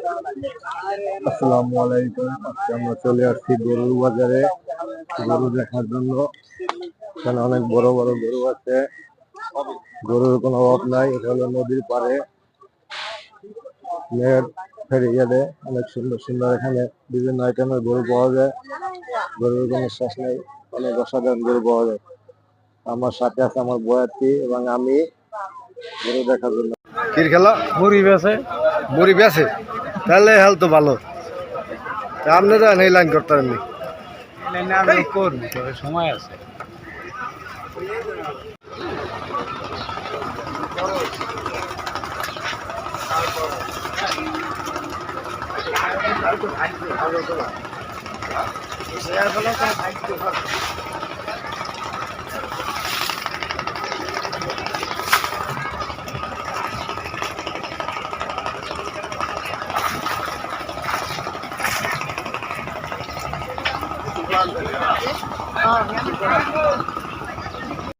আসসালামু আলাইকুম। আজকে আমরা চলে আসছি গরুর বাজারে গরু দেখার জন্য। এখানে অনেক বড় বড় গরু আছে, গরুর কোনো অভাব নাই। এটা হলো নদীর পাড়ে মেঘ ফেরে গেলে অনেক সুন্দর সুন্দর এখানে বিভিন্ন আইটেমের গরু পাওয়া যায়। গরুর কোনো শেষ নেই, অনেক অসাধারণ গরু পাওয়া যায়। আমার সাথে আছে আমার বয়াতি এবং আমি গরু দেখার জন্য। কি খেলা? মুড়ি বেছে মুড়ি বেছে, তাহলে হেলথ তো ভালো। আপনারা এই লাইন করতে পারেননি? আমি করবো, তবে সময় আছে।